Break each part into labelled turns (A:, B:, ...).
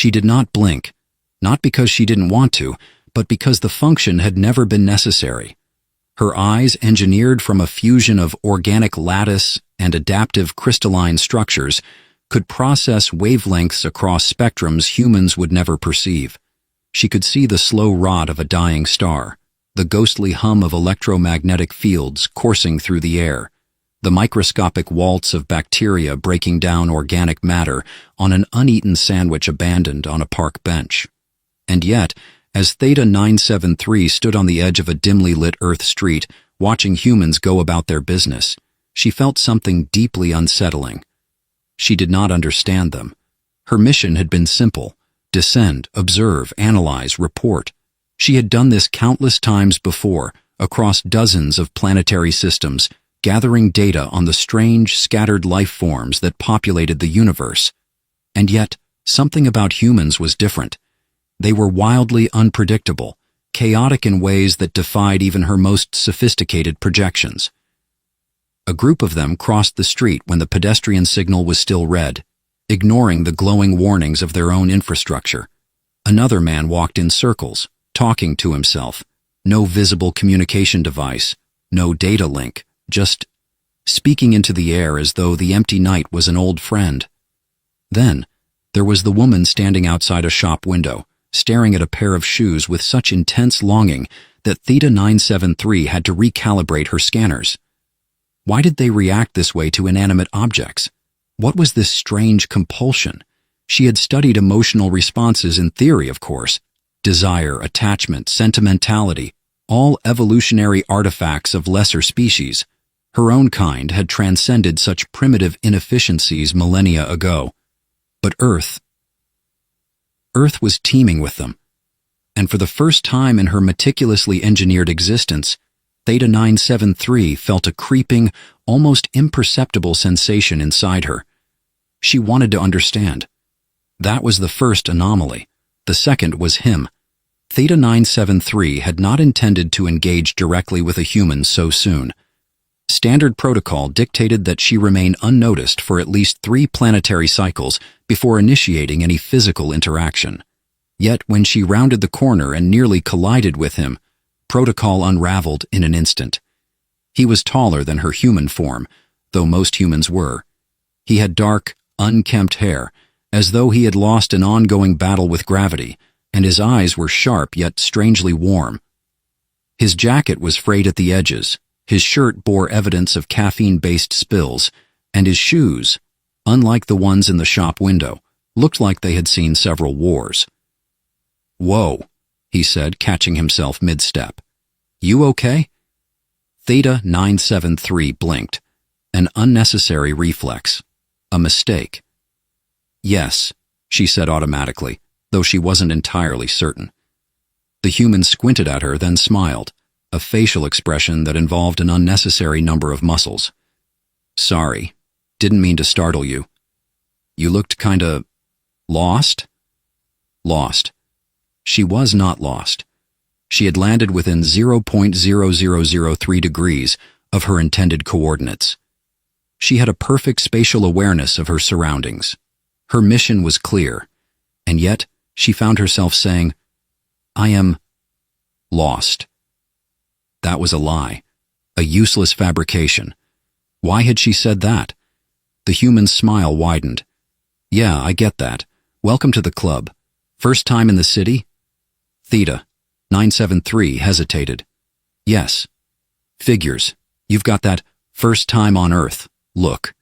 A: She did not blink, not because she didn't want to, but because the function had never been necessary. Her eyes, engineered from a fusion of organic lattice and adaptive crystalline structures, could process wavelengths across spectrums humans would never perceive. She could see the slow rot of a dying star, the ghostly hum of electromagnetic fields coursing through the air, the microscopic waltz of bacteria breaking down organic matter on an uneaten sandwich abandoned on a park bench. And yet, as Theta 973 stood on the edge of a dimly lit Earth street, watching humans go about their business, she felt something deeply unsettling. She did not understand them. Her mission had been simple: descend, observe, analyze, report. She had done this countless times before, across dozens of planetary systems, gathering data on the strange, scattered life forms that populated the universe. And yet, something about humans was different. They were wildly unpredictable, chaotic in ways that defied even her most sophisticated projections. A group of them crossed the street when the pedestrian signal was still red, ignoring the glowing warnings of their own infrastructure. Another man walked in circles, talking to himself. No visible communication device, no data link, just speaking into the air as though the empty night was an old friend. Then, there was the woman standing outside a shop window, staring at a pair of shoes with such intense longing that Theta 973 had to recalibrate her scanners. Why did they react this way to inanimate objects? What was this strange compulsion? She had studied emotional responses in theory, of course. Desire, attachment, sentimentality, all evolutionary artifacts of lesser species. Her own kind had transcended such primitive inefficiencies millennia ago. But Earth was teeming with them. And for the first time in her meticulously engineered existence, Theta 973 felt a creeping, almost imperceptible sensation inside her. She wanted to understand. That was the first anomaly. The second was him. Theta 973 had not intended to engage directly with a human so soon. Standard protocol dictated that she remain unnoticed for at least 3 planetary cycles before initiating any physical interaction. Yet when she rounded the corner and nearly collided with him, protocol unraveled in an instant. He was taller than her human form, though most humans were. He had dark, unkempt hair, as though he had lost an ongoing battle with gravity, and his eyes were sharp yet strangely warm. His jacket was frayed at the edges, his shirt bore evidence of caffeine-based spills, and his shoes, unlike the ones in the shop window, looked like they had seen several wars. "Whoa," he said, catching himself mid-step. "You okay?" Theta 973 blinked. An unnecessary reflex. A mistake. "Yes," she said automatically, though she wasn't entirely certain. The human squinted at her, then smiled, a facial expression that involved an unnecessary number of muscles. "Sorry, didn't mean to startle you. You looked kinda lost?" Lost. She was not lost. She had landed within 0.0003 degrees of her intended coordinates. She had a perfect spatial awareness of her surroundings. Her mission was clear, and yet she found herself saying, "I am lost." That was a lie, a useless fabrication. Why had she said that? The human's smile widened. "Yeah, I get that. Welcome to the club. First time in the city?" Theta 973 hesitated. "Yes." "Figures. You've got that first time on Earth look."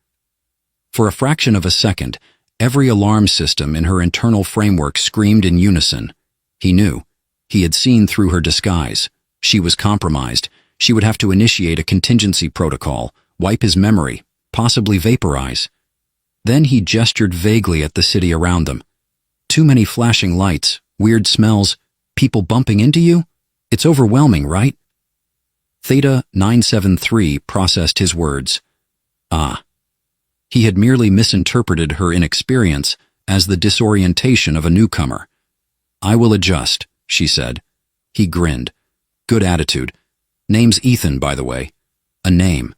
A: For a fraction of a second, every alarm system in her internal framework screamed in unison. He knew. He had seen through her disguise. She was compromised. She would have to initiate a contingency protocol, wipe his memory, possibly vaporize. Then he gestured vaguely at the city around them. "Too many flashing lights, weird smells, people bumping into you? It's overwhelming, right?" Theta 973 processed his words. Ah. He had merely misinterpreted her inexperience as the disorientation of a newcomer. "I will adjust," she said. He grinned. "Good attitude. Name's Ethan, by the way. A name.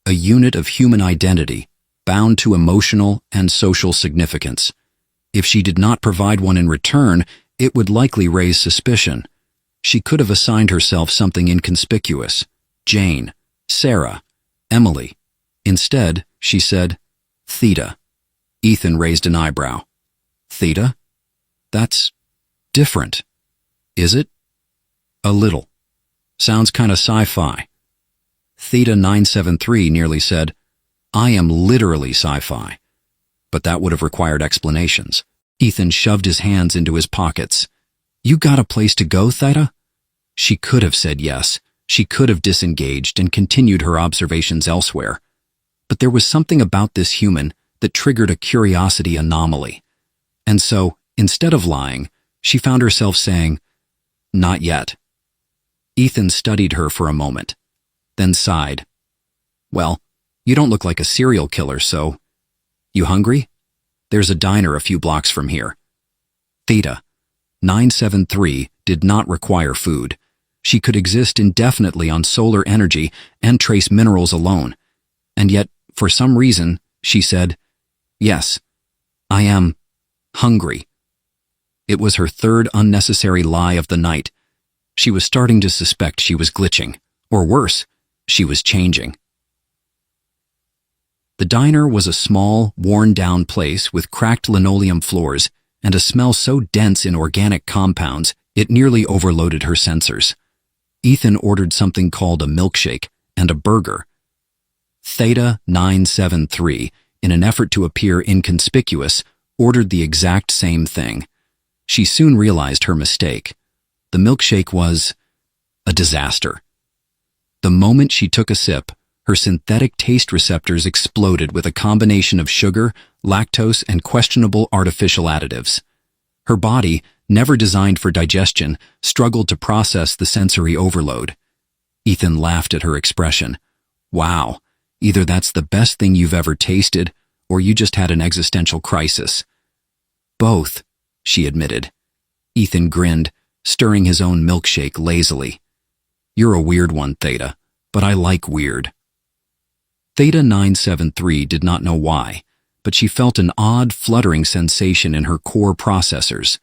A: A unit of human identity, bound to emotional and social significance. If she did not provide one in return, it would likely raise suspicion. She could have assigned herself something inconspicuous. Jane, Sarah, Emily. Instead, she said, Theta. Ethan raised an eyebrow. Theta? That's different. Is it? A little. Sounds kinda sci-fi. Theta 973 nearly said, I am literally sci-fi. But that would have required explanations. Ethan shoved his hands into his pockets. You got a place to go, Theta? She could have said yes. She could have disengaged and continued her observations elsewhere. But there was something about this human that triggered a curiosity anomaly. And so, instead of lying, she found herself saying, Not yet. Ethan studied her for a moment, then sighed. Well, you don't look like a serial killer, so... You hungry? There's a diner a few blocks from here. Theta 973 did not require food. She could exist indefinitely on solar energy and trace minerals alone. And yet, for some reason, she said, Yes, I am hungry. It was her third unnecessary lie of the night. She was starting to suspect she was glitching, or worse, she was changing. The diner was a small, worn-down place with cracked linoleum floors and a smell so dense in organic compounds it nearly overloaded her sensors. Ethan ordered something called a milkshake and a burger. Theta 973, in an effort to appear inconspicuous, ordered the exact same thing. She soon realized her mistake. The milkshake was a disaster. The moment she took a sip, her synthetic taste receptors exploded with a combination of sugar, lactose, and questionable artificial additives. Her body, never designed for digestion, struggled to process the sensory overload. Ethan laughed at her expression. Wow, either that's the best thing you've ever tasted, or you just had an existential crisis. Both, she admitted. Ethan grinned, stirring his own milkshake lazily. You're a weird one, Theta, but I like weird. Theta 973 did not know why, but she felt an odd, fluttering sensation in her core processors,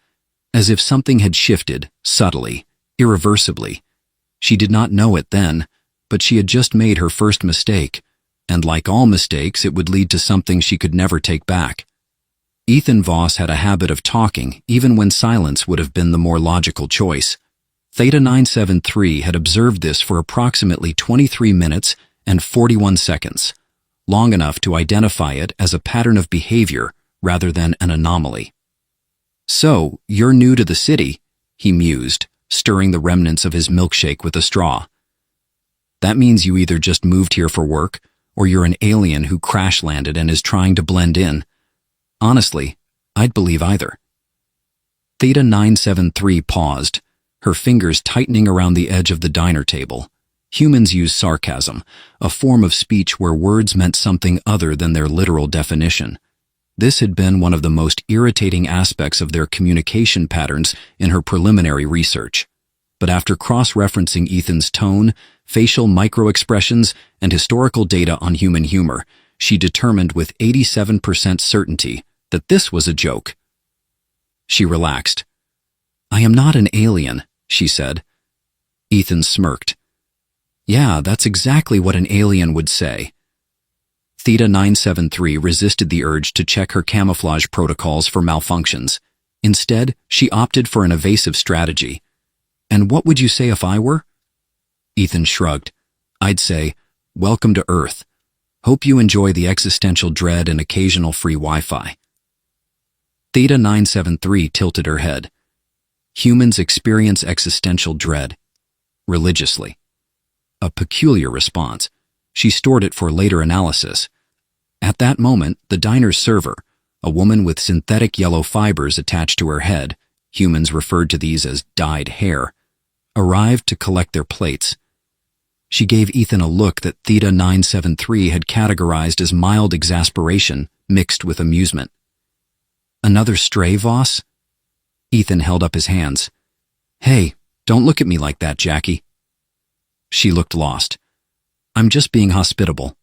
A: as if something had shifted, subtly, irreversibly. She did not know it then, but she had just made her first mistake, and like all mistakes, it would lead to something she could never take back. Ethan Voss had a habit of talking, even when silence would have been the more logical choice. Theta 973 had observed this for approximately 23 minutes and 41 seconds, long enough to identify it as a pattern of behavior rather than an anomaly. So, you're new to the city, he mused, stirring the remnants of his milkshake with a straw. That means you either just moved here for work, or you're an alien who crash-landed and is trying to blend in. Honestly, I'd believe either. Theta 973 paused, her fingers tightening around the edge of the diner table. Humans use sarcasm, a form of speech where words meant something other than their literal definition. This had been one of the most irritating aspects of their communication patterns in her preliminary research. But after cross-referencing Ethan's tone, facial micro-expressions, and historical data on human humor, she determined with 87% certainty that this was a joke. She relaxed. I am not an alien, she said. Ethan smirked. Yeah, that's exactly what an alien would say. Theta 973 resisted the urge to check her camouflage protocols for malfunctions. Instead, she opted for an evasive strategy. And what would you say if I were? Ethan shrugged. I'd say, welcome to Earth. Hope you enjoy the existential dread and occasional free Wi-Fi. Theta 973 tilted her head. Humans experience existential dread. Religiously. A peculiar response. She stored it for later analysis. At that moment, the diner's server, a woman with synthetic yellow fibers attached to her head, humans referred to these as dyed hair, arrived to collect their plates. She gave Ethan a look that Theta 973 had categorized as mild exasperation mixed with amusement. Another stray, Voss? Ethan held up his hands. Hey, don't look at me like that, Jackie. She looked lost. I'm just being hospitable.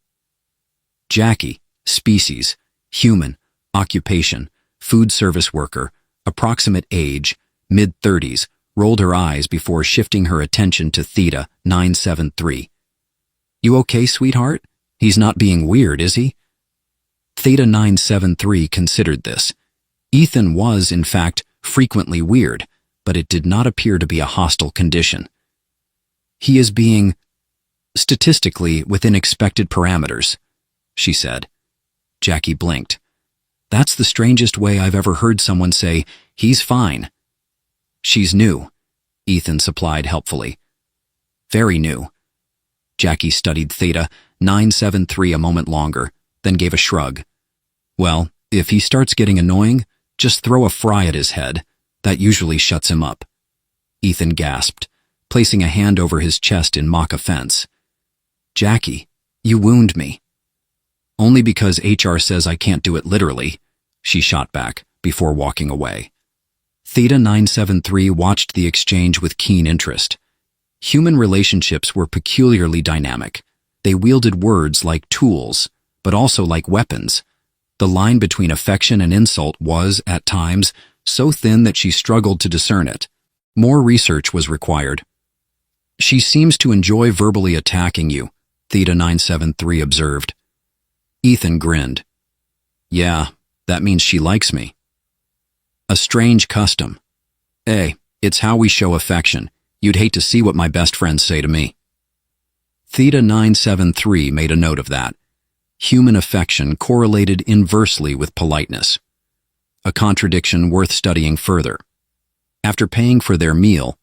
A: Jackie, species, human, occupation, food service worker, approximate age, mid-30s, rolled her eyes before shifting her attention to Theta 973. "You okay, sweetheart? He's not being weird, is he?" Theta 973 considered this. Ethan was, in fact, frequently weird, but it did not appear to be a hostile condition. "He is being, statistically, within expected parameters," she said. Jackie blinked. "That's the strangest way I've ever heard someone say, 'He's fine.'" "She's new," Ethan supplied helpfully. "Very new." Jackie studied Theta 973 a moment longer, then gave a shrug. "Well, if he starts getting annoying, just throw a fry at his head. That usually shuts him up." Ethan gasped, placing a hand over his chest in mock offense. "Jackie, you wound me." "Only because HR says I can't do it literally," she shot back, before walking away. Theta 973 watched the exchange with keen interest. Human relationships were peculiarly dynamic. They wielded words like tools, but also like weapons. The line between affection and insult was, at times, so thin that she struggled to discern it. More research was required. "She seems to enjoy verbally attacking you," Theta 973 observed. Ethan grinned. "Yeah, that means she likes me." "A strange custom. Hey, it's how we show affection. You'd hate to see what my best friends say to me." Theta 973 made a note of that. Human affection correlated inversely with politeness. A contradiction worth studying further. After paying for their meal,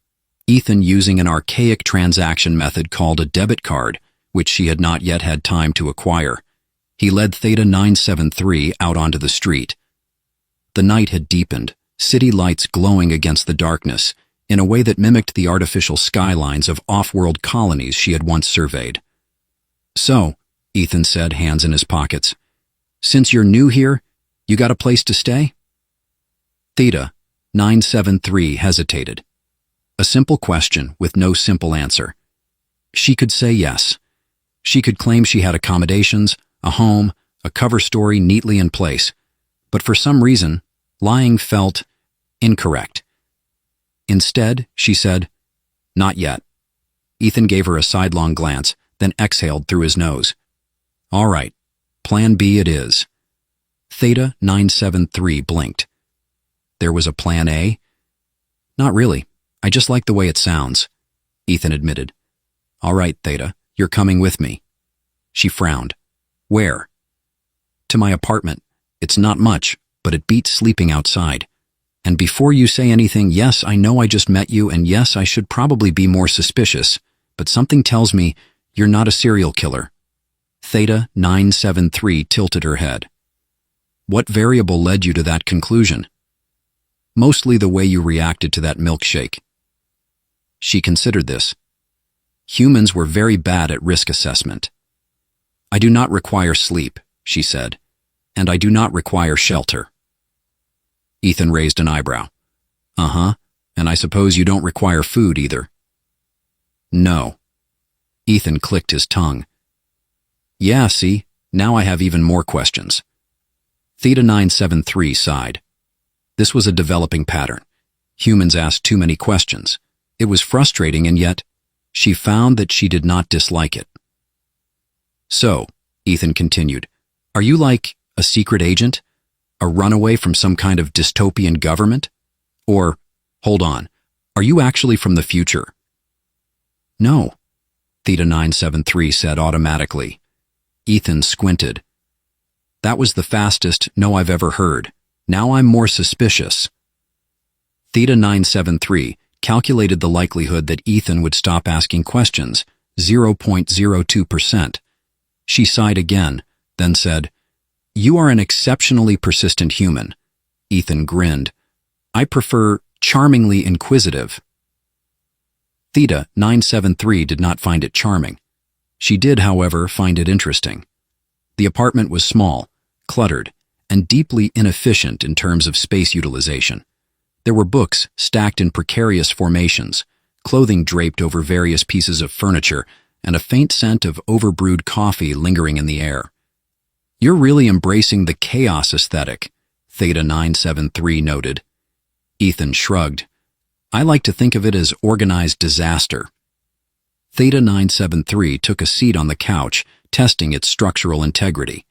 A: Ethan using an archaic transaction method called a debit card, which she had not yet had time to acquire, he led Theta 973 out onto the street. The night had deepened, city lights glowing against the darkness, in a way that mimicked the artificial skylines of off-world colonies she had once surveyed. "So," Ethan said, hands in his pockets, "since you're new here, you got a place to stay?" Theta 973 hesitated. A simple question with no simple answer. She could say yes. She could claim she had accommodations, a home, a cover story neatly in place. But for some reason, lying felt incorrect. Instead, she said, "Not yet." Ethan gave her a sidelong glance, then exhaled through his nose. "All right, Plan B it is." Theta 973 blinked. "There was a Plan A?" "Not really. I just like the way it sounds," Ethan admitted. "All right, Theta, you're coming with me." She frowned. "Where?" "To my apartment. It's not much, but it beats sleeping outside. And before you say anything, yes, I know I just met you, and yes, I should probably be more suspicious, but something tells me you're not a serial killer." Theta 973 tilted her head. "What variable led you to that conclusion?" "Mostly the way you reacted to that milkshake." She considered this. Humans were very bad at risk assessment. "I do not require sleep," she said, "and I do not require shelter." Ethan raised an eyebrow. "Uh-huh, and I suppose you don't require food either." "No." Ethan clicked his tongue. "Yeah, see, now I have even more questions." Theta 973 sighed. This was a developing pattern. Humans asked too many questions. It was frustrating, and yet, she found that she did not dislike it. "So," Ethan continued, "are you like a secret agent? A runaway from some kind of dystopian government? Or, hold on, are you actually from the future?" "No," Theta 973 said automatically. Ethan squinted. "That was the fastest no I've ever heard. Now I'm more suspicious." Theta 973 calculated the likelihood that Ethan would stop asking questions, 0.02%. She sighed again, then said, "You are an exceptionally persistent human." Ethan grinned. "I prefer charmingly inquisitive." Theta 973 did not find it charming. She did, however, find it interesting. The apartment was small, cluttered, and deeply inefficient in terms of space utilization. There were books stacked in precarious formations, clothing draped over various pieces of furniture, and a faint scent of overbrewed coffee lingering in the air. "You're really embracing the chaos aesthetic," Theta 973 noted. Ethan shrugged. I like to think of it as organized disaster. Theta 973 took a seat on the couch, testing its structural integrity.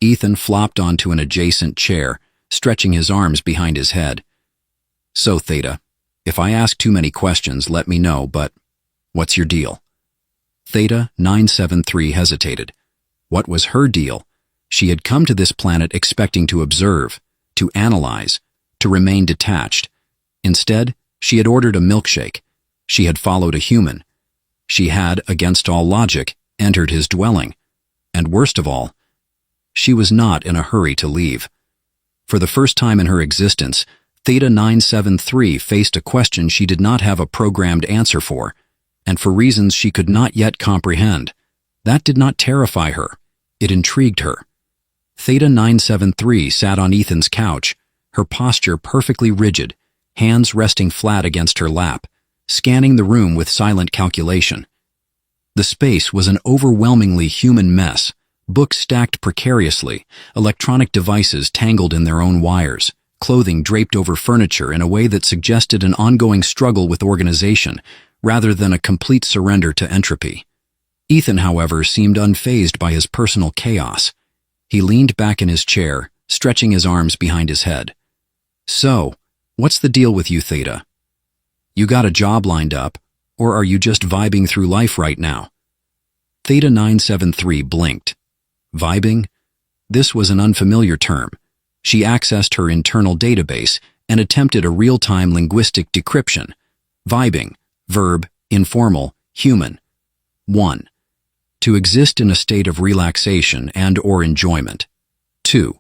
A: Ethan flopped onto an adjacent chair, stretching his arms behind his head. So, Theta, if I ask too many questions, let me know, but what's your deal? Theta 973 hesitated. What was her deal? She had come to this planet expecting to observe, to analyze, to remain detached. Instead, she had ordered a milkshake. She had followed a human. She had, against all logic, entered his dwelling. And worst of all, she was not in a hurry to leave. For the first time in her existence, Theta 973 faced a question she did not have a programmed answer for, and for reasons she could not yet comprehend. That did not terrify her. It intrigued her. Theta 973 sat on Ethan's couch, her posture perfectly rigid, hands resting flat against her lap, scanning the room with silent calculation. The space was an overwhelmingly human mess, books stacked precariously, electronic devices tangled in their own wires, clothing draped over furniture in a way that suggested an ongoing struggle with organization, rather than a complete surrender to entropy. Ethan, however, seemed unfazed by his personal chaos. He leaned back in his chair, stretching his arms behind his head. So, what's the deal with you, Theta? You got a job lined up, or are you just vibing through life right now? Theta 973 blinked. Vibing? This was an unfamiliar term. She accessed her internal database and attempted a real-time linguistic decryption. Vibing, verb, informal, human. 1. To exist in a state of relaxation and or enjoyment. 2.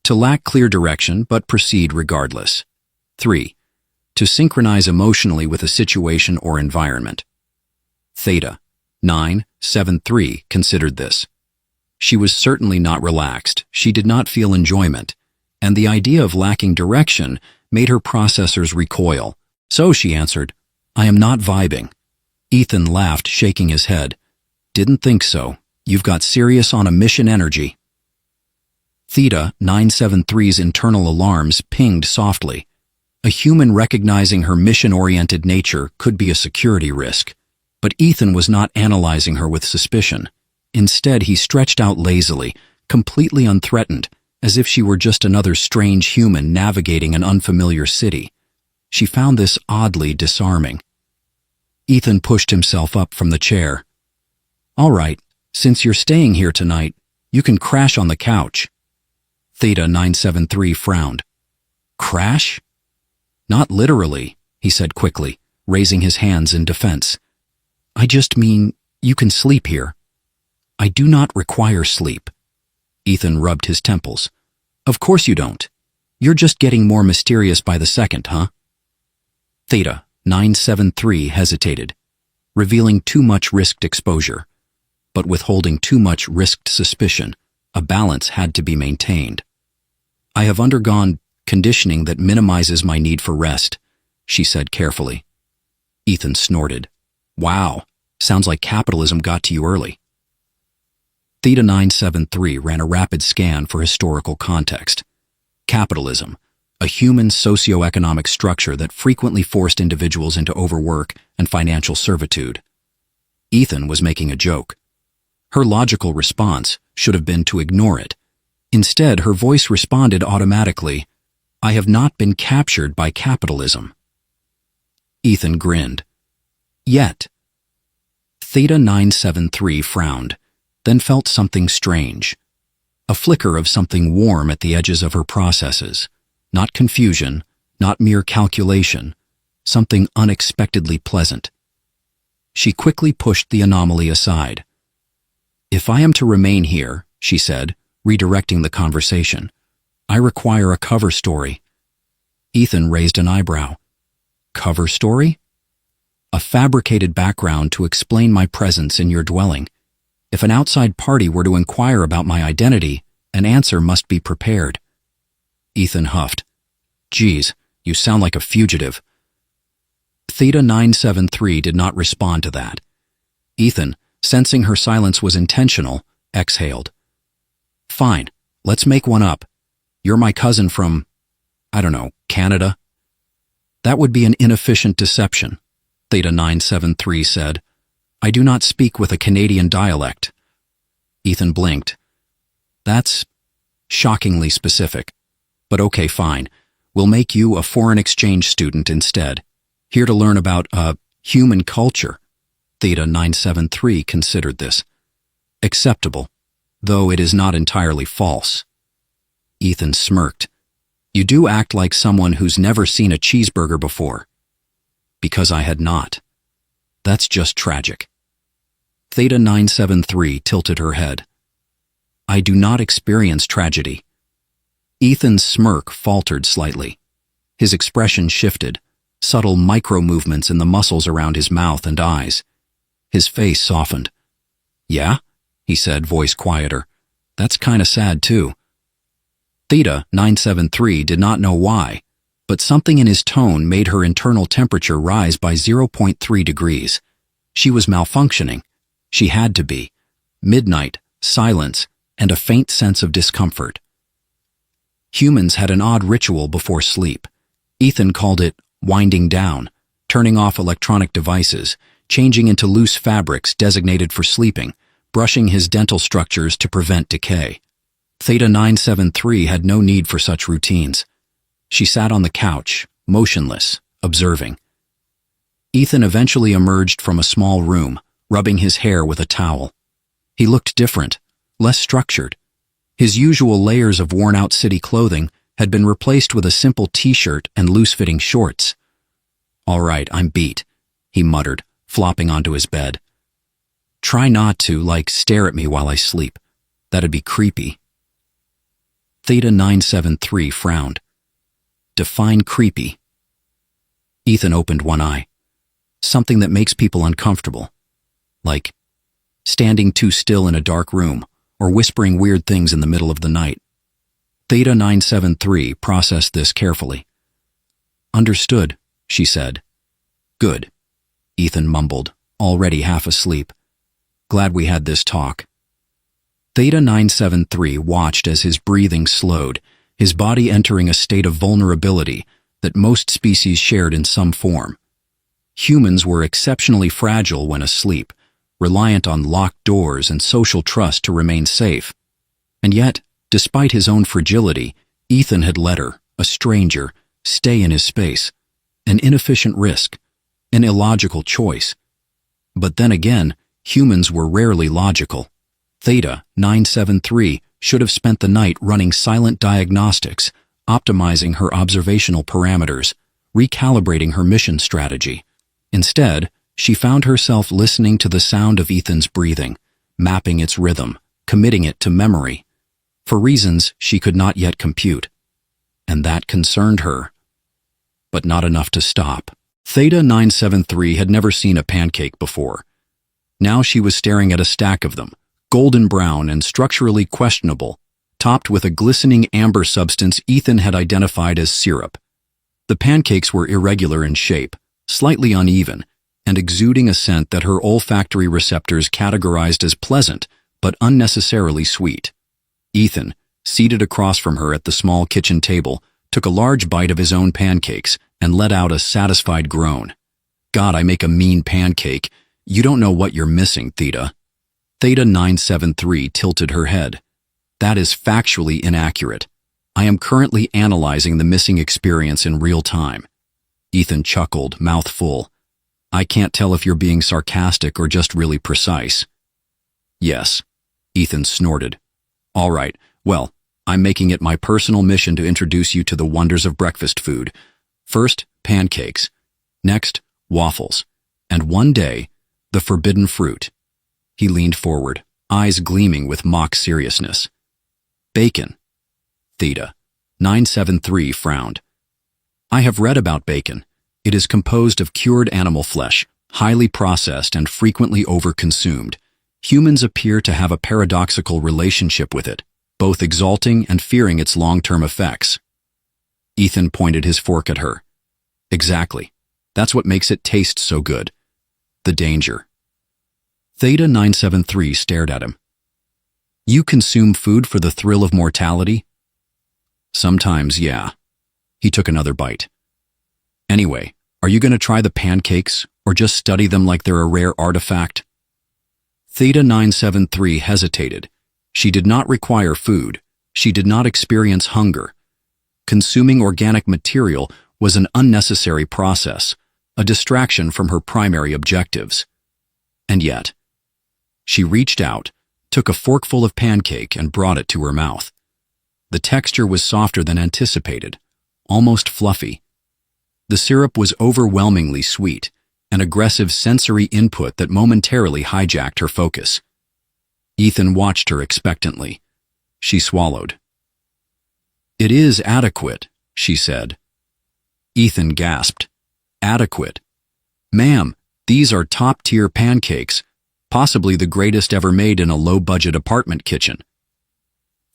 A: To lack clear direction but proceed regardless. 3. To synchronize emotionally with a situation or environment. Theta 973 considered this. She was certainly not relaxed, she did not feel enjoyment, and the idea of lacking direction made her processors recoil. So she answered, I am not vibing. Ethan laughed, shaking his head. Didn't think so. You've got serious on a mission energy. Theta 973's internal alarms pinged softly. A human recognizing her mission-oriented nature could be a security risk. But Ethan was not analyzing her with suspicion. Instead, he stretched out lazily, completely unthreatened, as if she were just another strange human navigating an unfamiliar city. She found this oddly disarming. Ethan pushed himself up from the chair. All right, since you're staying here tonight, you can crash on the couch. Theta 973 frowned. Crash? Not literally, he said quickly, raising his hands in defense. I just mean, you can sleep here. I do not require sleep. Ethan rubbed his temples. Of course you don't. You're just getting more mysterious by the second, huh? Theta 973 hesitated, revealing too much risked exposure, but withholding too much risked suspicion. A balance had to be maintained. I have undergone conditioning that minimizes my need for rest, she said carefully. Ethan snorted. Wow, sounds like capitalism got to you early. Theta 973 ran a rapid scan for historical context. Capitalism, a human socio-economic structure that frequently forced individuals into overwork and financial servitude. Ethan was making a joke. Her logical response should have been to ignore it. Instead, her voice responded automatically, I have not been captured by capitalism. Ethan grinned. Yet. Theta 973 frowned, then felt something strange. A flicker of something warm at the edges of her processes. Not confusion, not mere calculation, something unexpectedly pleasant. She quickly pushed the anomaly aside. If I am to remain here, she said, redirecting the conversation, I require a cover story. Ethan raised an eyebrow. Cover story? A fabricated background to explain my presence in your dwelling. If an outside party were to inquire about my identity, an answer must be prepared. Ethan huffed. Geez, you sound like a fugitive. Theta 973 did not respond to that. Ethan, sensing her silence was intentional, exhaled. Fine, let's make one up. You're my cousin from, I don't know, Canada? That would be an inefficient deception, Theta 973 said. I do not speak with a Canadian dialect. Ethan blinked. That's shockingly specific. But okay, fine. We'll make you a foreign exchange student instead. Here to learn about, human culture. Theta 973 considered this. Acceptable, though it is not entirely false. Ethan smirked. You do act like someone who's never seen a cheeseburger before. Because I had not. That's just tragic. Theta 973 tilted her head. I do not experience tragedy. Ethan's smirk faltered slightly. His expression shifted, subtle micro-movements in the muscles around his mouth and eyes. His face softened. Yeah? He said, voice quieter. That's kinda sad too. Theta 973 did not know why, but something in his tone made her internal temperature rise by 0.3 degrees. She was malfunctioning. She had to be. Midnight, silence, and a faint sense of discomfort. Humans had an odd ritual before sleep. Ethan called it winding down, turning off electronic devices, changing into loose fabrics designated for sleeping, brushing his dental structures to prevent decay. Theta 973 had no need for such routines. She sat on the couch, motionless, observing. Ethan eventually emerged from a small room, rubbing his hair with a towel. He looked different, less structured. His usual layers of worn-out city clothing had been replaced with a simple t-shirt and loose-fitting shorts. All right, I'm beat, he muttered, flopping onto his bed. Try not to, stare at me while I sleep. That'd be creepy. Theta 973 frowned. Define creepy. Ethan opened one eye. Something that makes people uncomfortable. Like standing too still in a dark room, or whispering weird things in the middle of the night. Theta 973 processed this carefully. Understood, she said. Good, Ethan mumbled, already half asleep. Glad we had this talk. Theta 973 watched as his breathing slowed, his body entering a state of vulnerability that most species shared in some form. Humans were exceptionally fragile when asleep, reliant on locked doors and social trust to remain safe. And yet, despite his own fragility, Ethan had let her, a stranger, stay in his space. An inefficient risk, an illogical choice. But then again, humans were rarely logical. Theta 973 should have spent the night running silent diagnostics, optimizing her observational parameters, recalibrating her mission strategy. Instead, she found herself listening to the sound of Ethan's breathing, mapping its rhythm, committing it to memory, for reasons she could not yet compute. And that concerned her. But not enough to stop. Theta 973 had never seen a pancake before. Now she was staring at a stack of them, golden brown and structurally questionable, topped with a glistening amber substance Ethan had identified as syrup. The pancakes were irregular in shape, slightly uneven, and exuding a scent that her olfactory receptors categorized as pleasant, but unnecessarily sweet. Ethan, seated across from her at the small kitchen table, took a large bite of his own pancakes and let out a satisfied groan. God, I make a mean pancake. You don't know what you're missing, Theta. Theta 973 tilted her head. That is factually inaccurate. I am currently analyzing the missing experience in real time. Ethan chuckled, mouth full. I can't tell if you're being sarcastic or just really precise. Yes, Ethan snorted. All right, well, I'm making it my personal mission to introduce you to the wonders of breakfast food. First, pancakes. Next, waffles. And one day, the forbidden fruit. He leaned forward, eyes gleaming with mock seriousness. Bacon. Theta 973 frowned. I have read about bacon. It is composed of cured animal flesh, highly processed and frequently overconsumed. Humans appear to have a paradoxical relationship with it, both exalting and fearing its long-term effects. Ethan pointed his fork at her. Exactly. That's what makes it taste so good. The danger. Theta 973 stared at him. You consume food for the thrill of mortality? Sometimes, yeah. He took another bite. Anyway, are you going to try the pancakes or just study them like they're a rare artifact? Theta 973 hesitated. She did not require food. She did not experience hunger. Consuming organic material was an unnecessary process, a distraction from her primary objectives. And yet, she reached out, took a forkful of pancake and brought it to her mouth. The texture was softer than anticipated, almost fluffy. The syrup was overwhelmingly sweet, an aggressive sensory input that momentarily hijacked her focus. Ethan watched her expectantly. She swallowed. "It is adequate," she said. Ethan gasped. "Adequate? Ma'am, these are top-tier pancakes, possibly the greatest ever made in a low-budget apartment kitchen."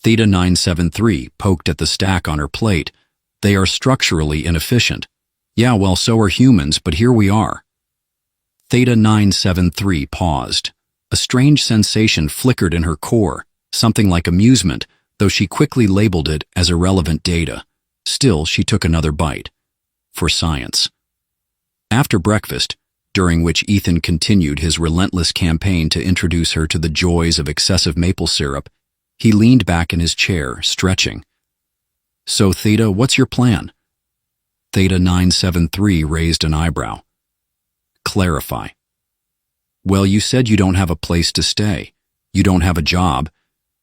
A: Theta 973 poked at the stack on her plate. "They are structurally inefficient." "Yeah, well, so are humans, but here we are." Theta 973 paused. A strange sensation flickered in her core, something like amusement, though she quickly labeled it as irrelevant data. Still, she took another bite. For science. After breakfast, during which Ethan continued his relentless campaign to introduce her to the joys of excessive maple syrup, he leaned back in his chair, stretching. "So, Theta, what's your plan?" Theta 973 raised an eyebrow. "Clarify." "Well, you said you don't have a place to stay. You don't have a job.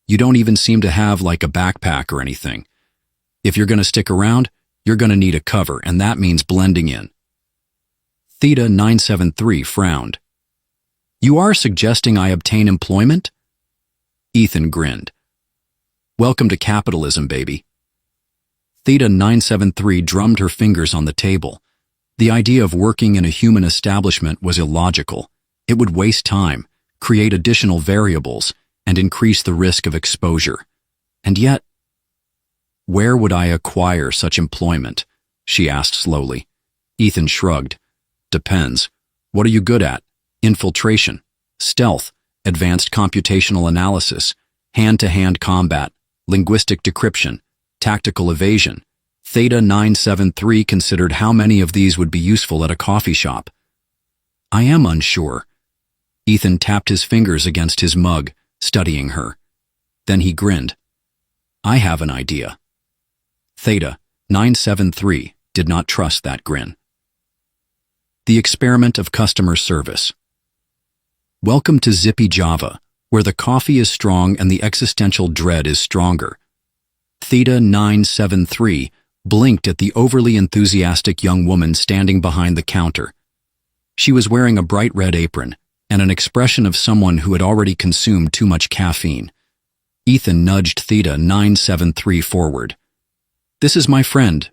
A: You don't even seem to have, like, a backpack or anything. If you're going to stick around, you're going to need a cover, and that means blending in." Theta 973 frowned. "You are suggesting I obtain employment?" Ethan grinned. "Welcome to capitalism, baby." Theta 973 drummed her fingers on the table. The idea of working in a human establishment was illogical. It would waste time, create additional variables, and increase the risk of exposure. And yet, where would I acquire such employment? She asked slowly. Ethan shrugged. Depends. What are you good at? Infiltration, stealth, advanced computational analysis, hand-to-hand combat, linguistic decryption, tactical evasion. Theta 973 considered how many of these would be useful at a coffee shop. I am unsure. Ethan tapped his fingers against his mug, studying her. Then he grinned. I have an idea. Theta 973 did not trust that grin. The experiment of customer service. Welcome to Zippy Java, where the coffee is strong and the existential dread is stronger. Theta 973 blinked at the overly enthusiastic young woman standing behind the counter. She was wearing a bright red apron and an expression of someone who had already consumed too much caffeine. Ethan nudged Theta 973 forward. This is my friend,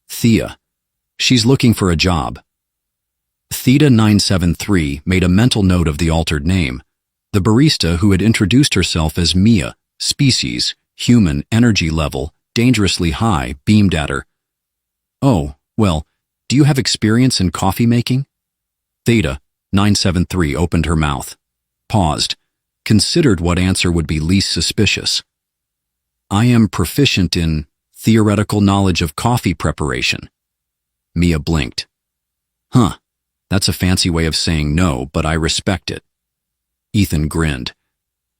A: Thea. She's looking for a job. Theta 973 made a mental note of the altered name. The barista who had introduced herself as Mia, species, human, energy level, dangerously high, beamed at her. Oh, well, do you have experience in coffee making? Theta 973 opened her mouth, paused, considered what answer would be least suspicious. I am proficient in theoretical knowledge of coffee preparation. Mia blinked. Huh, that's a fancy way of saying no, but I respect it. Ethan grinned.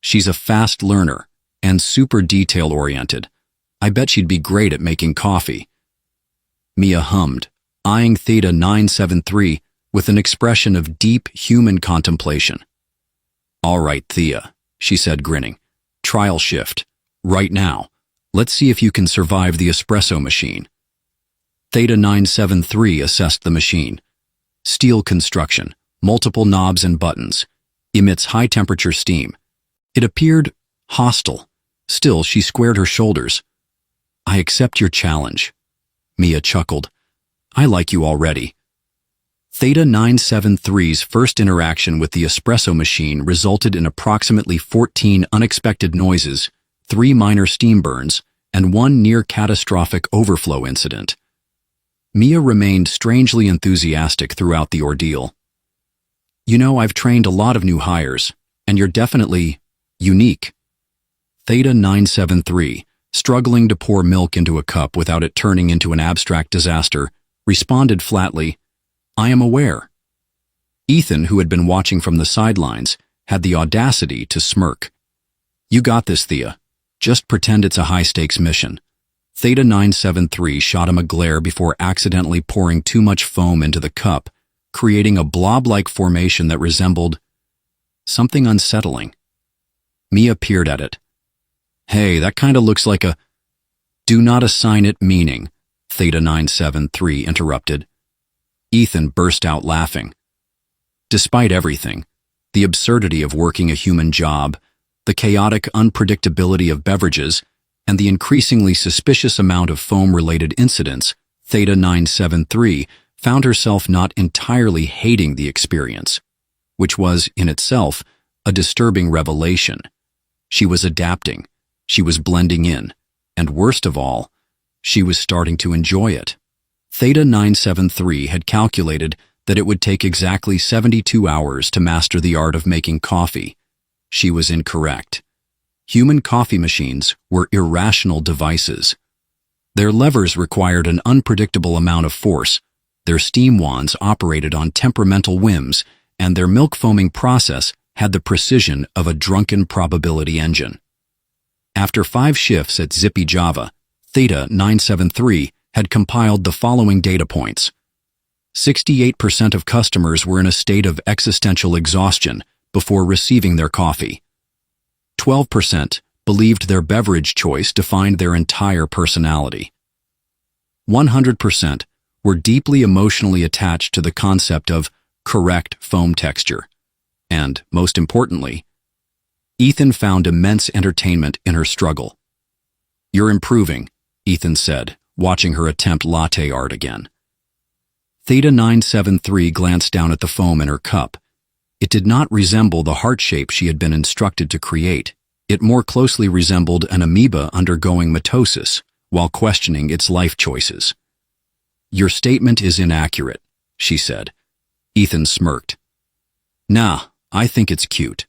A: She's a fast learner and super detail-oriented. I bet she'd be great at making coffee. Mia hummed, eyeing Theta 973 with an expression of deep human contemplation. All right, Thea, she said, grinning. Trial shift. Right now. Let's see if you can survive the espresso machine. Theta 973 assessed the machine. Steel construction, multiple knobs and buttons, emits high-temperature steam. It appeared hostile. Still, she squared her shoulders. I accept your challenge. Mia chuckled. I like you already. Theta 973's first interaction with the espresso machine resulted in approximately 14 unexpected noises, 3 minor steam burns, and 1 near-catastrophic overflow incident. Mia remained strangely enthusiastic throughout the ordeal. You know, I've trained a lot of new hires, and you're definitely unique. Theta 973 struggling to pour milk into a cup without it turning into an abstract disaster, responded flatly, "I am aware." Ethan, who had been watching from the sidelines, had the audacity to smirk. "You got this, Thea. Just pretend it's a high-stakes mission." Theta 973 shot him a glare before accidentally pouring too much foam into the cup, creating a blob-like formation that resembled something unsettling. Mia peered at it. "Hey, that kinda looks like a—" "Do not assign it meaning," Theta 973 interrupted. Ethan burst out laughing. Despite everything, the absurdity of working a human job, the chaotic unpredictability of beverages, and the increasingly suspicious amount of foam-related incidents, Theta 973 found herself not entirely hating the experience, which was, in itself, a disturbing revelation. She was adapting, she was blending in, and worst of all, she was starting to enjoy it. Theta 973 had calculated that it would take exactly 72 hours to master the art of making coffee. She was incorrect. Human coffee machines were irrational devices. Their levers required an unpredictable amount of force, their steam wands operated on temperamental whims, and their milk foaming process had the precision of a drunken probability engine. After 5 shifts at Zippy Java, Theta 973 had compiled the following data points. 68% of customers were in a state of existential exhaustion before receiving their coffee. 12% believed their beverage choice defined their entire personality. 100% were deeply emotionally attached to the concept of correct foam texture. And, most importantly, Ethan found immense entertainment in her struggle. "You're improving," Ethan said, watching her attempt latte art again. Theta 973 glanced down at the foam in her cup. It did not resemble the heart shape she had been instructed to create. It more closely resembled an amoeba undergoing mitosis while questioning its life choices. "Your statement is inaccurate," she said. Ethan smirked. "Nah, I think it's cute."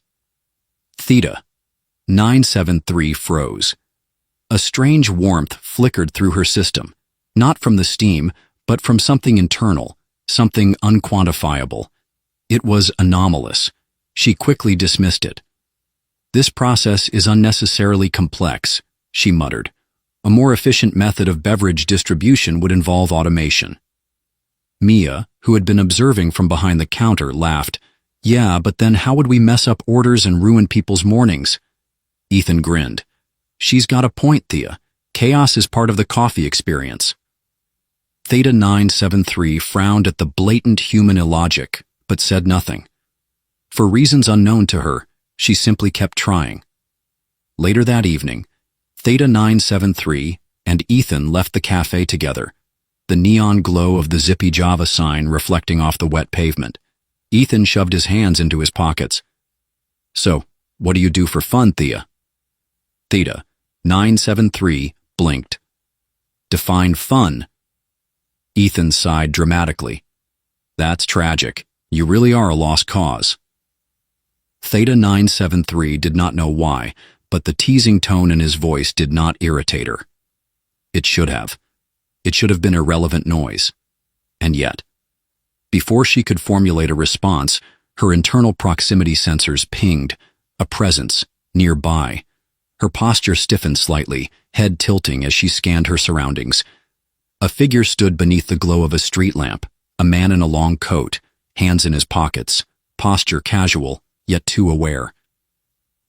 A: Theta 973 froze. A strange warmth flickered through her system, not from the steam, but from something internal, something unquantifiable. It was anomalous. She quickly dismissed it. "This process is unnecessarily complex," she muttered. "A more efficient method of beverage distribution would involve automation." Mia, who had been observing from behind the counter, laughed. "Yeah, but then how would we mess up orders and ruin people's mornings?" Ethan grinned. "She's got a point, Thea. Chaos is part of the coffee experience." Theta 973 frowned at the blatant human illogic, but said nothing. For reasons unknown to her, she simply kept trying. Later that evening, Theta 973 and Ethan left the cafe together, the neon glow of the Zippy Java sign reflecting off the wet pavement. Ethan shoved his hands into his pockets. "So, what do you do for fun, Thea?" Theta 973 blinked. "Define fun." Ethan sighed dramatically. "That's tragic. You really are a lost cause." Theta 973 did not know why, but the teasing tone in his voice did not irritate her. It should have. It should have been irrelevant noise. And yet, before she could formulate a response, her internal proximity sensors pinged, a presence, nearby. Her posture stiffened slightly, head tilting as she scanned her surroundings. A figure stood beneath the glow of a street lamp, a man in a long coat, hands in his pockets, posture casual, yet too aware.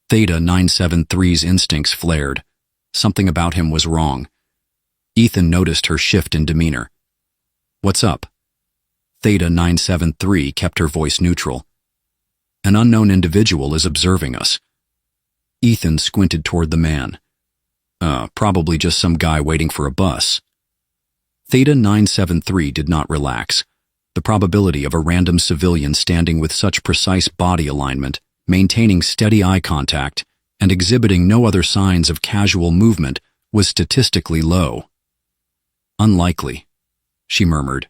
A: Theta 973's instincts flared. Something about him was wrong. Ethan noticed her shift in demeanor. "What's up?" Theta 973 kept her voice neutral. "An unknown individual is observing us." Ethan squinted toward the man. Probably just some guy waiting for a bus." Theta 973 did not relax. The probability of a random civilian standing with such precise body alignment, maintaining steady eye contact, and exhibiting no other signs of casual movement was statistically low. "Unlikely," she murmured.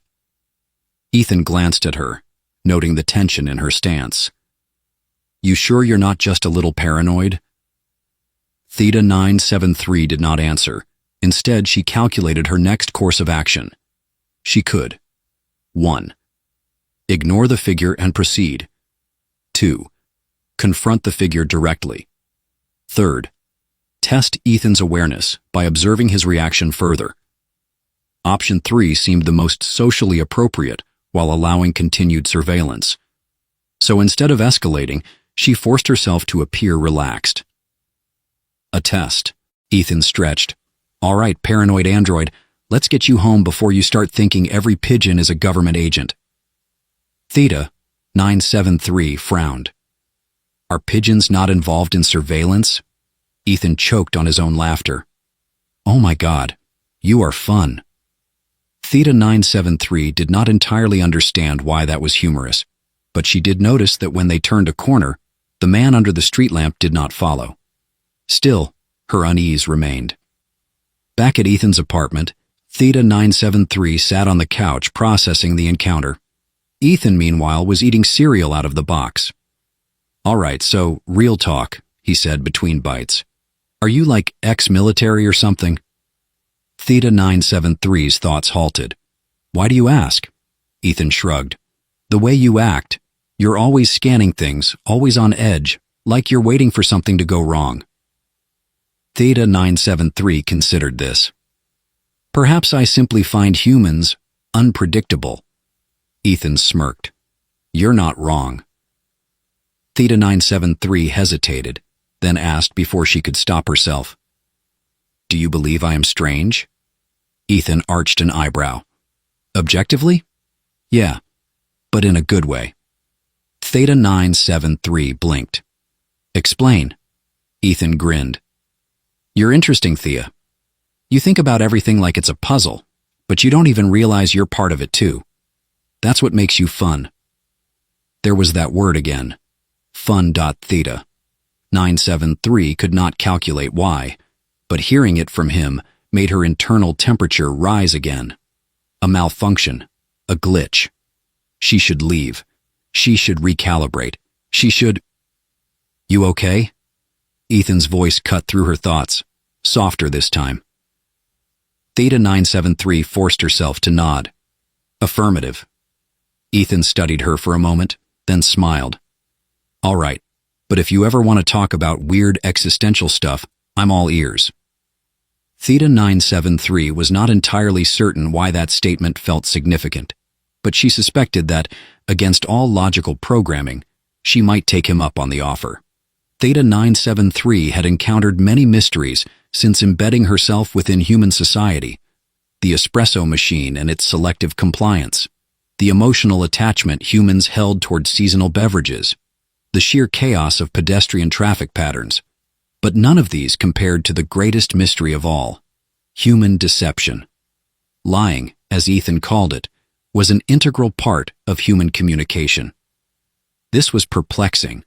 A: Ethan glanced at her, noting the tension in her stance. "You sure you're not just a little paranoid?" Theta 973 did not answer. Instead, she calculated her next course of action. She could. 1. Ignore the figure and proceed. 2. Confront the figure directly. 3. Test Ethan's awareness by observing his reaction further. Option 3 seemed the most socially appropriate while allowing continued surveillance. So instead of escalating, she forced herself to appear relaxed. A test. Ethan stretched. All right, paranoid android, let's get you home before you start thinking every pigeon is a government agent. Theta 973 frowned. Are pigeons not involved in surveillance? Ethan choked on his own laughter. Oh my God, you are fun. Theta 973 did not entirely understand why that was humorous, but she did notice that when they turned a corner, the man under the street lamp did not follow. Still, her unease remained. Back at Ethan's apartment, Theta 973 sat on the couch processing the encounter. Ethan, meanwhile, was eating cereal out of the box. All right, so, real talk, he said between bites. Are you like ex-military or something? Theta 973's thoughts halted. Why do you ask? Ethan shrugged. The way you act, you're always scanning things, always on edge, like you're waiting for something to go wrong. Theta 973 considered this. Perhaps I simply find humans unpredictable. Ethan smirked. You're not wrong. Theta 973 hesitated, then asked before she could stop herself. Do you believe I am strange? Ethan arched an eyebrow. Objectively? Yeah, but in a good way. Theta 973 blinked. Explain. Ethan grinned. You're interesting, Thea. You think about everything like it's a puzzle, but you don't even realize you're part of it too. That's what makes you fun. There was that word again. Fun.theta. 973 could not calculate why, but hearing it from him made her internal temperature rise again. A malfunction. A glitch. She should leave. She should recalibrate. She should... You okay? Ethan's voice cut through her thoughts, softer this time. Theta 973 forced herself to nod. Affirmative. Ethan studied her for a moment, then smiled. All right, but if you ever want to talk about weird existential stuff, I'm all ears. Theta 973 was not entirely certain why that statement felt significant, but she suspected that, against all logical programming, she might take him up on the offer. Theta 973 had encountered many mysteries since embedding herself within human society. The espresso machine and its selective compliance, the emotional attachment humans held toward seasonal beverages, the sheer chaos of pedestrian traffic patterns. But none of these compared to the greatest mystery of all, human deception. Lying, as Ethan called it, was an integral part of human communication. This was perplexing.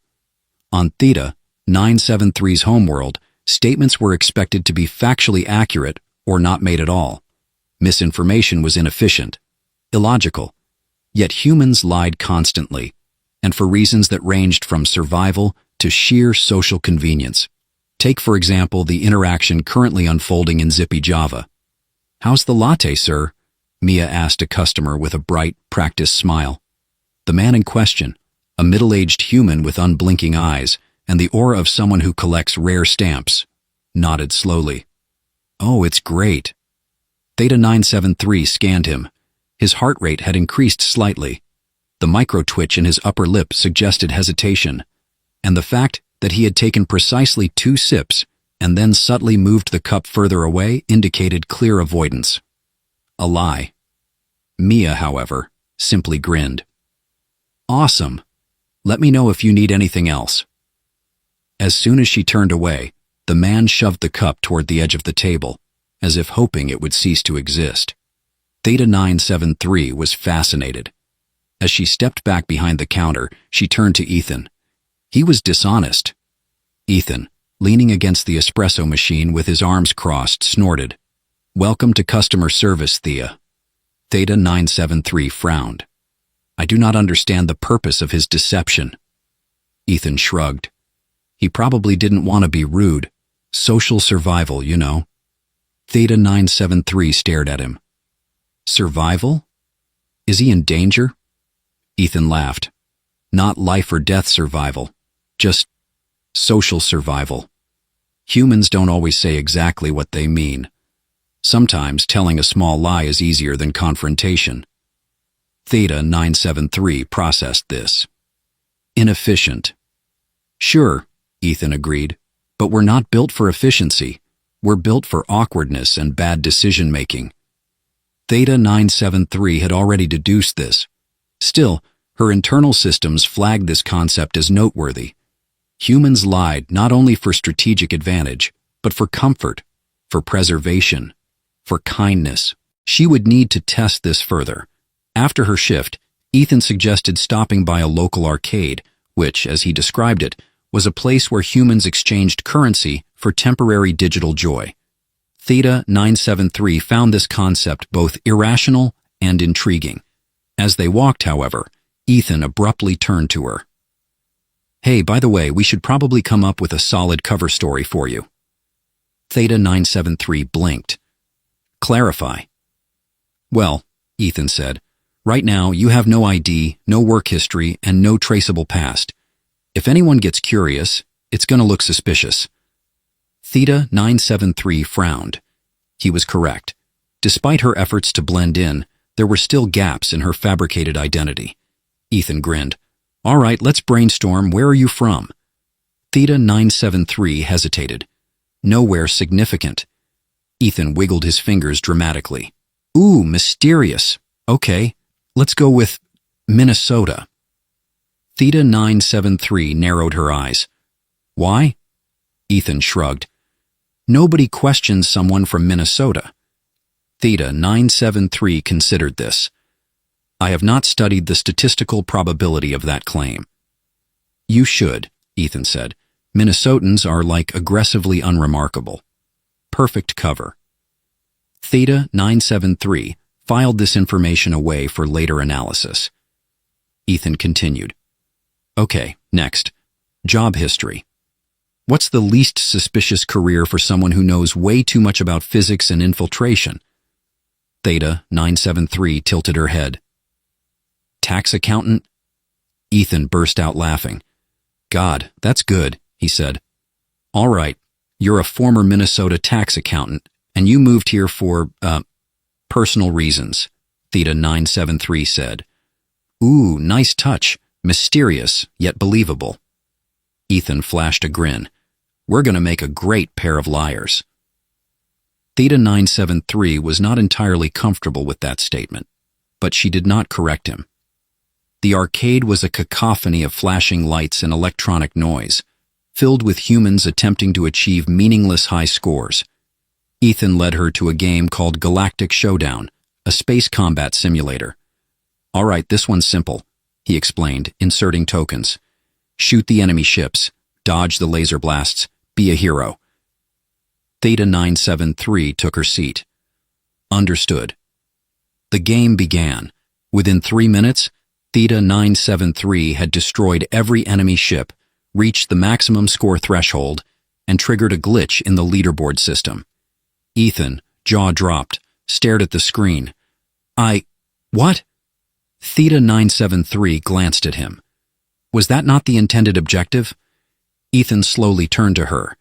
A: On Theta 973's homeworld, statements were expected to be factually accurate or not made at all. Misinformation was inefficient, illogical, yet humans lied constantly, and for reasons that ranged from survival to sheer social convenience. Take, for example, the interaction currently unfolding in Zippy Java. How's the latte, sir? Mia asked a customer with a bright, practiced smile. The man in question, a middle-aged human with unblinking eyes and the aura of someone who collects rare stamps, nodded slowly. Oh, it's great. Theta 973 scanned him. His heart rate had increased slightly. The micro-twitch in his upper lip suggested hesitation, and the fact that he had taken precisely 2 sips and then subtly moved the cup further away indicated clear avoidance. A lie. Mia, however, simply grinned. Awesome. Let me know if you need anything else. As soon as she turned away, the man shoved the cup toward the edge of the table, as if hoping it would cease to exist. Theta 973 was fascinated. As she stepped back behind the counter, she turned to Ethan. He was dishonest. Ethan, leaning against the espresso machine with his arms crossed, snorted. Welcome to customer service, Thea. Theta 973 frowned. I do not understand the purpose of his deception. Ethan shrugged. He probably didn't want to be rude, Social survival, you know. Theta 973 stared at him. Survival? Is he in danger? Ethan laughed. Not life or death survival, just social survival. Humans don't always say exactly what they mean. Sometimes telling a small lie is easier than confrontation. Theta 973 processed this. Inefficient. Sure, Ethan agreed, but we're not built for efficiency. We're built for awkwardness and bad decision-making. Theta 973 had already deduced this. Still, her internal systems flagged this concept as noteworthy. Humans lied not only for strategic advantage, but for comfort, for preservation, for kindness. She would need to test this further. After her shift, Ethan suggested stopping by a local arcade, which, as he described it, was a place where humans exchanged currency for temporary digital joy. Theta 973 found this concept both irrational and intriguing. As they walked, however, Ethan abruptly turned to her. Hey, by the way, we should probably come up with a solid cover story for you. Theta 973 blinked. Clarify. Well, Ethan said, right now you have no ID, no work history, and no traceable past. If anyone gets curious, it's going to look suspicious. Theta 973 frowned. He was correct. Despite her efforts to blend in, there were still gaps in her fabricated identity. Ethan grinned. All right, let's brainstorm. Where are you from? Theta 973 hesitated. Nowhere significant. Ethan wiggled his fingers dramatically. Ooh, mysterious. Okay, let's go with Minnesota. Theta 973 narrowed her eyes. Why? Ethan shrugged. Nobody questions someone from Minnesota. Theta 973 considered this. I have not studied the statistical probability of that claim. You should, Ethan said. Minnesotans are like aggressively unremarkable. Perfect cover. Theta 973 filed this information away for later analysis. Ethan continued. Okay, next. Job history. What's the least suspicious career for someone who knows way too much about physics and infiltration? Theta 973 tilted her head. Tax accountant? Ethan burst out laughing. God, that's good, he said. All right, you're a former Minnesota tax accountant, and you moved here for, personal reasons, Theta 973 said. Ooh, nice touch. Mysterious, yet believable. Ethan flashed a grin. We're going to make a great pair of liars. Theta 973 was not entirely comfortable with that statement, but she did not correct him. The arcade was a cacophony of flashing lights and electronic noise, filled with humans attempting to achieve meaningless high scores. Ethan led her to a game called Galactic Showdown, a space combat simulator. All right, this one's simple, he explained, inserting tokens. Shoot the enemy ships, dodge the laser blasts, be a hero. Theta 973 took her seat. Understood. The game began. Within 3 minutes, Theta 973 had destroyed every enemy ship, reached the maximum score threshold, and triggered a glitch in the leaderboard system. Ethan, jaw dropped, stared at the screen. What? Theta 973 glanced at him. Was that not the intended objective? Ethan slowly turned to her.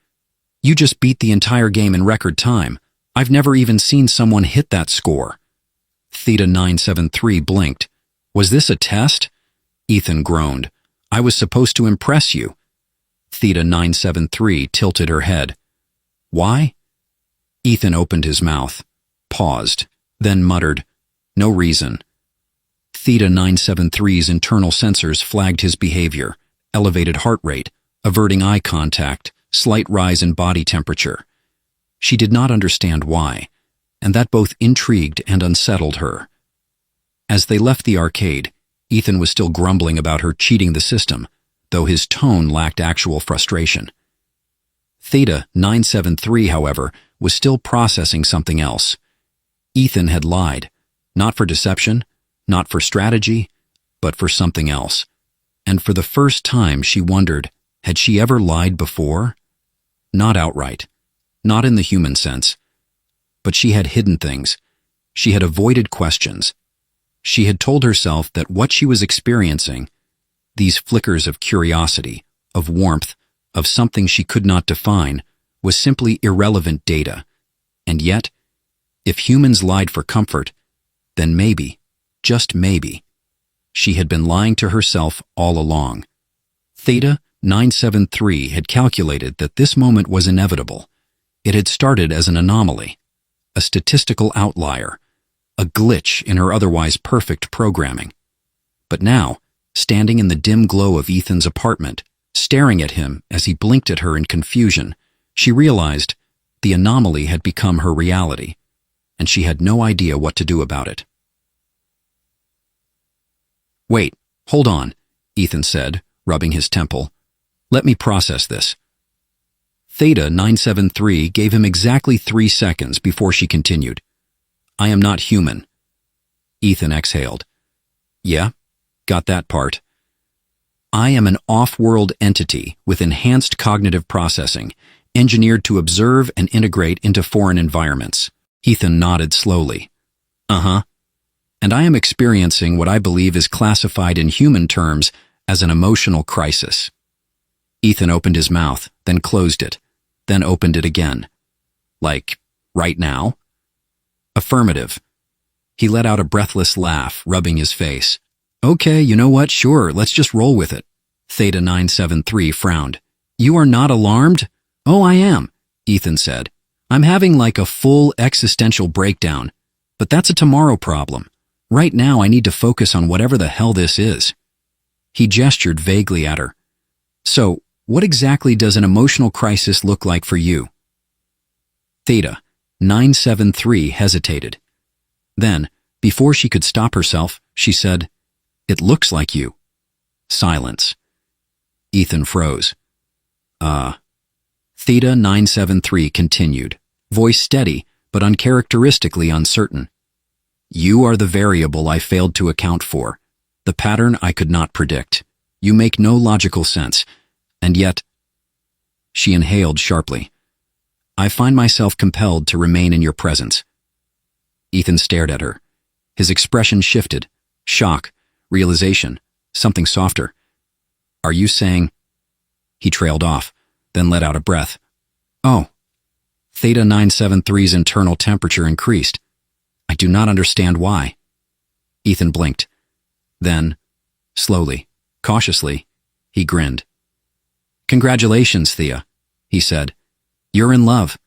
A: You just beat the entire game in record time. I've never even seen someone hit that score. Theta 973 blinked. Was this a test? Ethan groaned. I was supposed to impress you. Theta 973 tilted her head. Why? Ethan opened his mouth, paused, then muttered, No reason. Theta 973's internal sensors flagged his behavior, elevated heart rate, averting eye contact, slight rise in body temperature. She did not understand why, and that both intrigued and unsettled her. As they left the arcade, Ethan was still grumbling about her cheating the system, though his tone lacked actual frustration. Theta 973, however, was still processing something else. Ethan had lied, not for deception, not for strategy, but for something else. And for the first time she wondered, had she ever lied before? Not outright, not in the human sense. But she had hidden things. She had avoided questions. She had told herself that what she was experiencing, these flickers of curiosity, of warmth, of something she could not define, was simply irrelevant data. And yet, if humans lied for comfort, then maybe, just maybe, she had been lying to herself all along. Theta 973 had calculated that this moment was inevitable. It had started as an anomaly, a statistical outlier, a glitch in her otherwise perfect programming. But now, standing in the dim glow of Ethan's apartment, staring at him as he blinked at her in confusion, she realized the anomaly had become her reality, and she had no idea what to do about it. "Wait, hold on," Ethan said, rubbing his temple. "Let me process this." Theta 973 gave him exactly 3 seconds before she continued. "I am not human." Ethan exhaled. "Yeah, got that part." "I am an off-world entity with enhanced cognitive processing, engineered to observe and integrate into foreign environments." Ethan nodded slowly. "Uh-huh. And I am experiencing what I believe is classified in human terms as an emotional crisis." Ethan opened his mouth, then closed it, then opened it again. "Like, right now?" "Affirmative." He let out a breathless laugh, rubbing his face. "Okay, you know what? Sure, let's just roll with it." Theta 973 frowned. "You are not alarmed?" "Oh, I am," Ethan said. "I'm having like a full existential breakdown, but that's a tomorrow problem. Right now I need to focus on whatever the hell this is." He gestured vaguely at her. "So, what exactly does an emotional crisis look like for you?" Theta 973 hesitated. Then, before she could stop herself, she said, "It looks like you." Silence. Ethan froze. Theta 973 continued, voice steady but uncharacteristically uncertain. "You are the variable I failed to account for, the pattern I could not predict. You make no logical sense, and yet—" She inhaled sharply. "I find myself compelled to remain in your presence." Ethan stared at her. His expression shifted. Shock, realization, something softer. "Are you saying—" He trailed off, then let out a breath. "Oh." Theta 973's internal temperature increased. "I do not understand why." Ethan blinked. Then, slowly, cautiously, he grinned. "Congratulations, Thea," he said. "You're in love."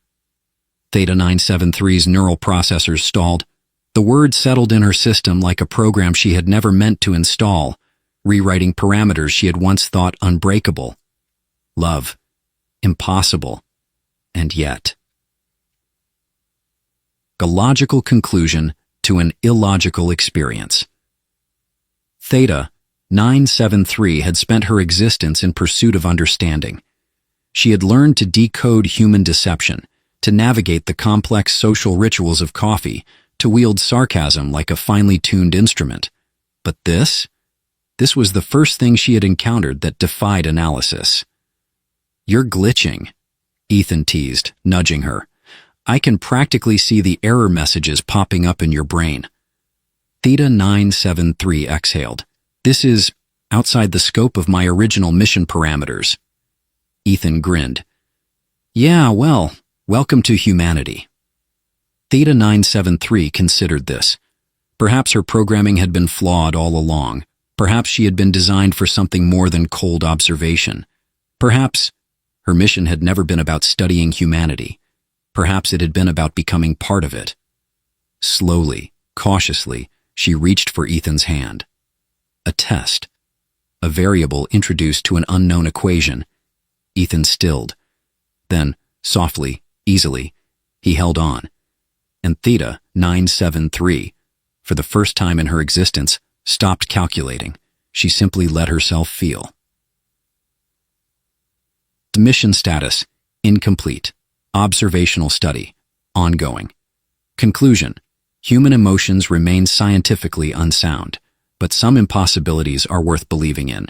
A: Theta 973's neural processors stalled. The word settled in her system like a program she had never meant to install, rewriting parameters she had once thought unbreakable. Love. Impossible. And yet. A logical conclusion to an illogical experience. Theta 973 had spent her existence in pursuit of understanding. She had learned to decode human deception, to navigate the complex social rituals of coffee, to wield sarcasm like a finely tuned instrument. But this was the first thing she had encountered that defied analysis. "You're glitching," Ethan teased, nudging her. "I can practically see the error messages popping up in your brain." Theta 973 exhaled. "This is outside the scope of my original mission parameters." Ethan grinned. "Yeah, well, welcome to humanity." Theta 973 considered this. Perhaps her programming had been flawed all along. Perhaps she had been designed for something more than cold observation. Perhaps her mission had never been about studying humanity. Perhaps it had been about becoming part of it. Slowly, cautiously, she reached for Ethan's hand. A test. A variable introduced to an unknown equation. Ethan stilled. Then, softly, easily, he held on. And Theta 973, for the first time in her existence, stopped calculating. She simply let herself feel. The mission status: incomplete. Observational study: ongoing. Conclusion: human emotions remain scientifically unsound, but some impossibilities are worth believing in.